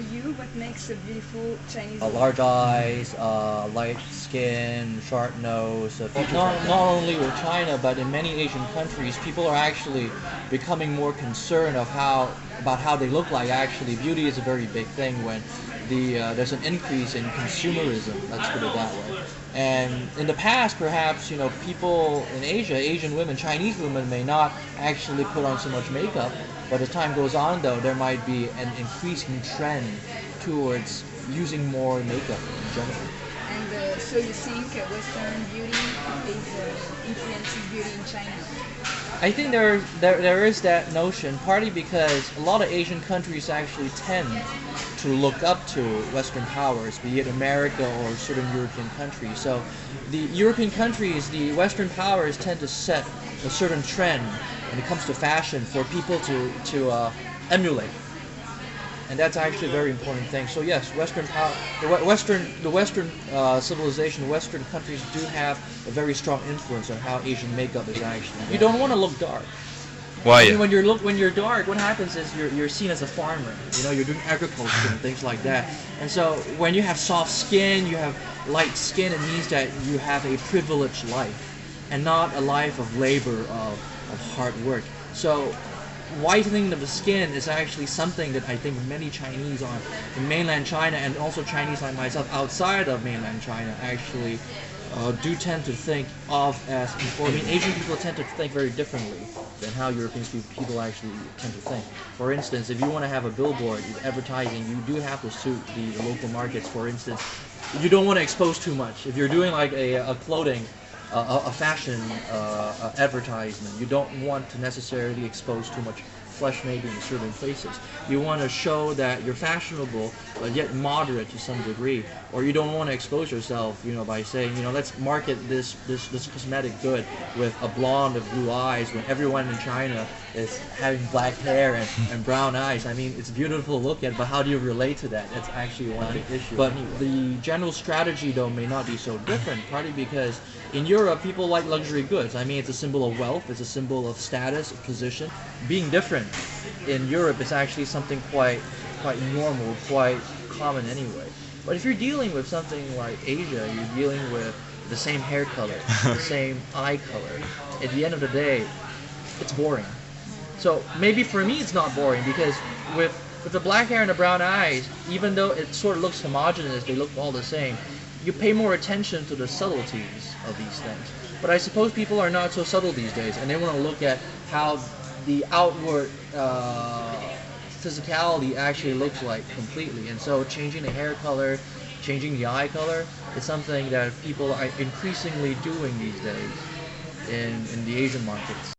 you, what makes a beautiful Chinese woman? Large eyes, light skin, sharp nose. Features Not, like that. not only with China, but in many Asian countries, people are actually becoming more concerned about how they look like. Actually, beauty is a very big thing when there's an increase in consumerism. Let's put it that way. And in the past, perhaps people in Asia, Asian women, Chinese women may not actually put on so much makeup. But as time goes on, though, there might be an increasing trend towards using more makeup in general. And so you think Western beauty is influences beauty in China? I think there is that notion, partly because a lot of Asian countries actually tend to look up to Western powers, be it America or certain European countries. So the European countries, the Western powers tend to set a certain trend when it comes to fashion for people to emulate. And that's actually a very important thing. So yes, the Western civilization, Western countries do have a very strong influence on how Asian makeup is actually. You don't want to look dark. Why? I mean, when you're dark, what happens is you're seen as a farmer. You're doing agriculture and things like that. And so when you have soft skin, you have light skin, it means that you have a privileged life, and not a life of labor of hard work. So whitening of the skin is actually something that I think many Chinese in mainland China, and also Chinese like myself outside of mainland China, actually do tend to think of as important. I mean, Asian people tend to think very differently than how European people actually tend to think. For instance, if you want to have a billboard with advertising, you do have to suit the local markets. For instance, you don't want to expose too much. If you're doing like a clothing a fashion advertisement, you don't want to necessarily expose too much flesh maybe in certain places. You want to show that you're fashionable but yet moderate to some degree, or you don't want to expose yourself, by saying, let's market this cosmetic good with a blonde of blue eyes when everyone in China is having black hair and brown eyes. I mean, it's beautiful to look at, but how do you relate to that? That's actually one big issue. But the general strategy, though, may not be so different, partly because in Europe, people like luxury goods. I mean, it's a symbol of wealth, it's a symbol of status, of position. Being different in Europe is actually something quite normal, quite common anyway. But if you're dealing with something like Asia, you're dealing with the same hair color, the same eye color. At the end of the day, it's boring. So maybe for me it's not boring, because with the black hair and the brown eyes, even though it sort of looks homogeneous, they look all the same, you pay more attention to the subtleties of these things. But I suppose people are not so subtle these days, and they want to look at how the outward physicality actually looks like completely. And so changing the hair color, changing the eye color is something that people are increasingly doing these days in the Asian markets.